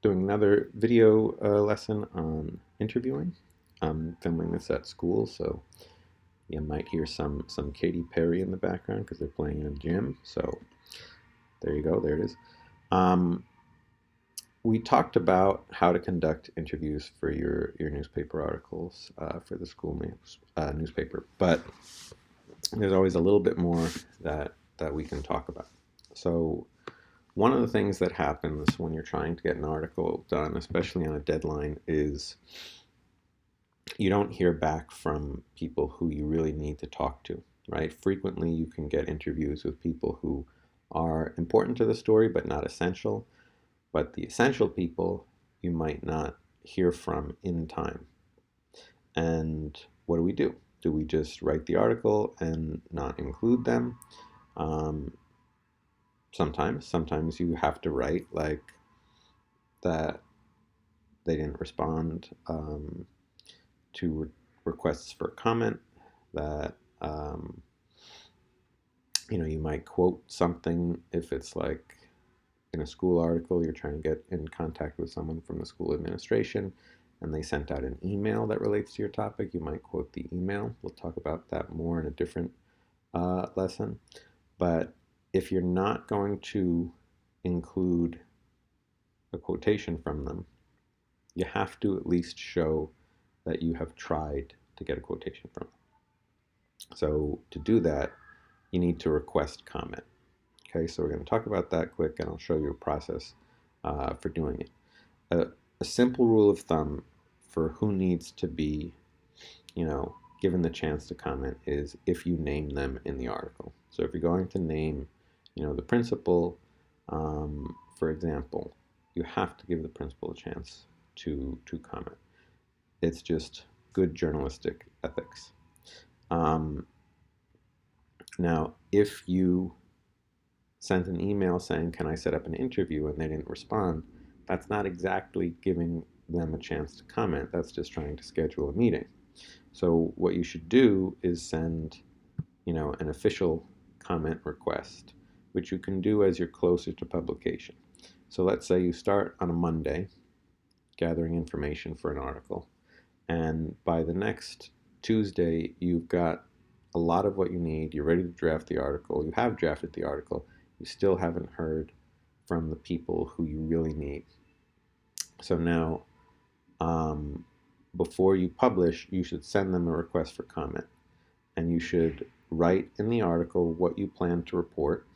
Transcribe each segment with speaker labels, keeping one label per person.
Speaker 1: doing another video lesson on interviewing. I'm filming this at school, so you might hear some Katy Perry in the background because they're playing in a gym. So there you go, there it is. Um, we talked about how to conduct interviews for your newspaper articles for the school newspaper, but there's always a little bit more that we can talk about. So one of the things that happens when you're trying to get an article done, especially on a deadline, is you don't hear back from people who you really need to talk to, right? Frequently, you can get interviews with people who are important to the story but not essential. But the essential people you might not hear from in time. And what do? Do we just write the article and not include them? Um, sometimes you have to write like that they didn't respond to requests for comment, that you might quote something if it's like in a school article you're trying to get in contact with someone from the school administration and they sent out an email that relates to your topic. You might quote the email. We'll talk about that more in a different lesson. But if you're not going to include a quotation from them, you have to at least show that you have tried to get a quotation from them. So to do that, you need to request comment. Okay, so we're going to talk about that quick, and I'll show you a process for doing it. A simple rule of thumb for who needs to be, given the chance to comment is if you name them in the article. So if you're going to name, the principal, for example, you have to give the principal a chance to comment. It's just good journalistic ethics. Now, if you sent an email saying, "Can I set up an interview?" and they didn't respond, that's not exactly giving them a chance to comment. That's just trying to schedule a meeting. So what you should do is send, an official comment request, which you can do as you're closer to publication. So let's say you start on a Monday gathering information for an article, and by the next Tuesday, you've got a lot of what you need. You're ready to draft the article. You have drafted the article. You still haven't heard from the people who you really need. So now, before you publish, you should send them a request for comment. And you should write in the article what you plan to report.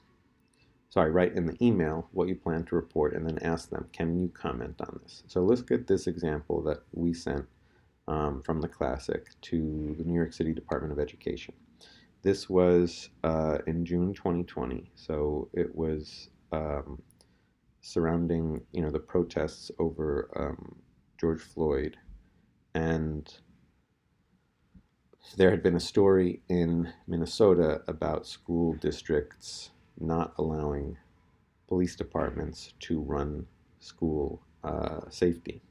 Speaker 1: Sorry, write in the email what you plan to report and then ask them, can you comment on this? So let's get this example that we sent from the Classic to the New York City Department of Education. This was in June 2020, so it was surrounding the protests over George Floyd, and there had been a story in Minnesota about school districts not allowing police departments to run school safety.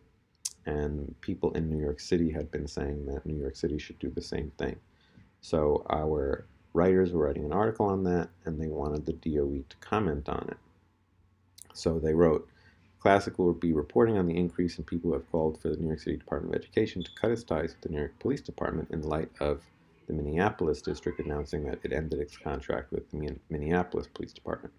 Speaker 1: And people in New York City had been saying that New York City should do the same thing. So our writers were writing an article on that, and they wanted the DOE to comment on it. So they wrote, Classic will be reporting on the increase in people who have called for the New York City Department of Education to cut its ties with the New York Police Department in light of the Minneapolis district announcing that it ended its contract with the Minneapolis Police Department.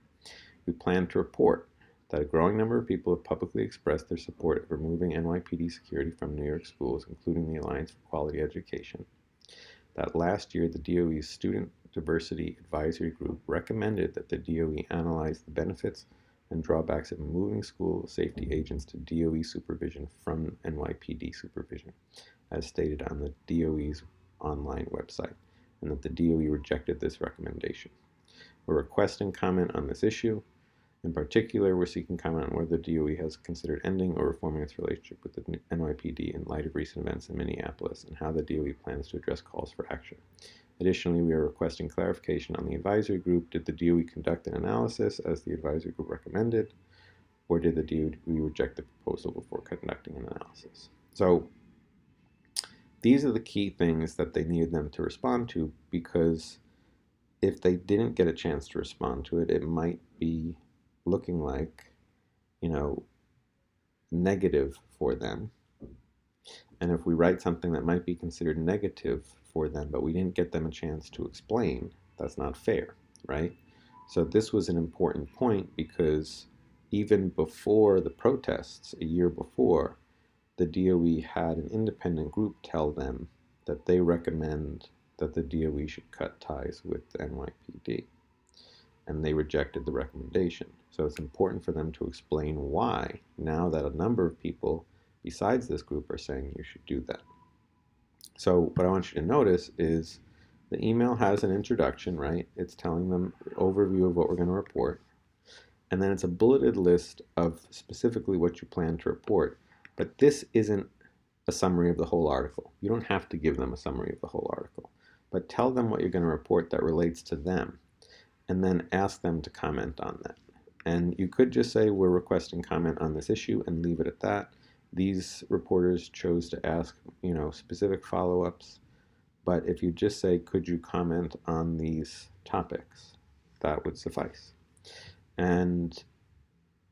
Speaker 1: We plan to report that a growing number of people have publicly expressed their support of removing NYPD security from New York schools, including the Alliance for Quality Education. That last year, the DOE's Student Diversity Advisory Group recommended that the DOE analyze the benefits and drawbacks of moving school safety agents to DOE supervision from NYPD supervision, as stated on the DOE's online website, and that the DOE rejected this recommendation. We're requesting comment on this issue. In particular, we're seeking comment on whether the DOE has considered ending or reforming its relationship with the NYPD in light of recent events in Minneapolis, and how the DOE plans to address calls for action. Additionally, we are requesting clarification on the advisory group. Did the DOE conduct an analysis as the advisory group recommended, or did the DOE reject the proposal before conducting an analysis? So these are the key things that they needed them to respond to, because if they didn't get a chance to respond to it, it might be looking like, negative for them, and if we write something that might be considered negative for them, but we didn't get them a chance to explain, that's not fair, right? So this was an important point because even before the protests, a year before, the DOE had an independent group tell them that they recommend that the DOE should cut ties with the NYPD. And they rejected the recommendation. So it's important for them to explain why, now that a number of people besides this group are saying you should do that. So what I want you to notice is the email has an introduction, right? It's telling them the overview of what we're going to report. And then it's a bulleted list of specifically what you plan to report. But this isn't a summary of the whole article. You don't have to give them a summary of the whole article. But tell them what you're going to report that relates to them, and then ask them to comment on that. And you could just say, we're requesting comment on this issue, and leave it at that. These reporters chose to ask, specific follow-ups. But if you just say, could you comment on these topics, that would suffice. And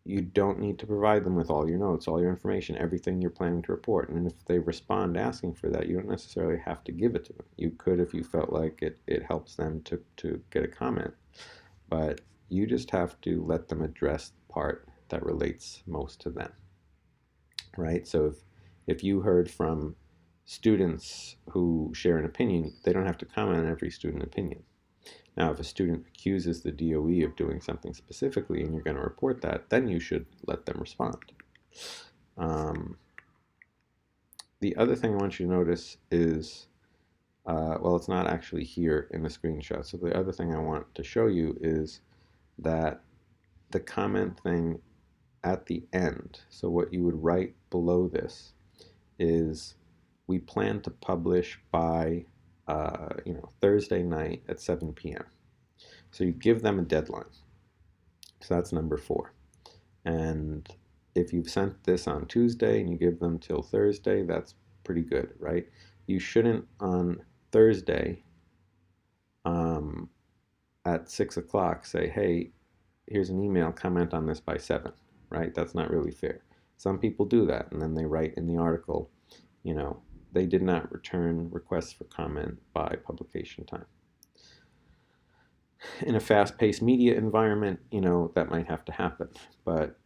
Speaker 1: you don't need to provide them with all your notes, all your information, everything you're planning to report. And if they respond asking for that, you don't necessarily have to give it to them. You could if you felt like it helps them to get a comment. But you just have to let them address the part that relates most to them, right? So if you heard from students who share an opinion, they don't have to comment on every student opinion. Now, if a student accuses the DOE of doing something specifically and you're going to report that, then you should let them respond. The other thing I want you to notice is, well, it's not actually here in the screenshot. So the other thing I want to show you is that the comment thing at the end, so what you would write below this is, we plan to publish by Thursday night at 7 p.m. So you give them a deadline. So that's number 4. And if you've sent this on Tuesday and you give them till Thursday, that's pretty good, right? You shouldn't on Thursday at 6 o'clock say, hey, here's an email, comment on this by 7, right? That's not really fair. Some people do that, and then they write in the article, they did not return requests for comment by publication time. In a fast-paced media environment, that might have to happen, but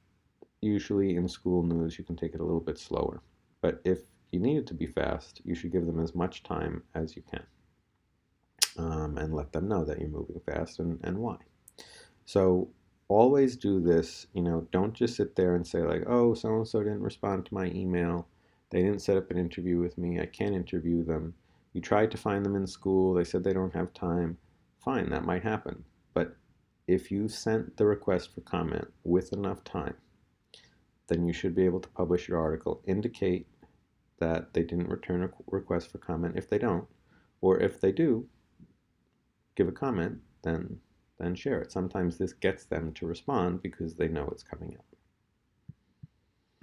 Speaker 1: usually in school news you can take it a little bit slower. But if you need it to be fast, you should give them as much time as you can, and let them know that you're moving fast and why. So always do this, don't just sit there and say like, oh, so-and-so didn't respond to my email, they didn't set up an interview with me, I can't interview them. You tried to find them in school, they said they don't have time. Fine, that might happen. But if you sent the request for comment with enough time, then you should be able to publish your article. Indicate that they didn't return a request for comment if they don't. Or if they do give a comment, then share it. Sometimes this gets them to respond because they know it's coming out.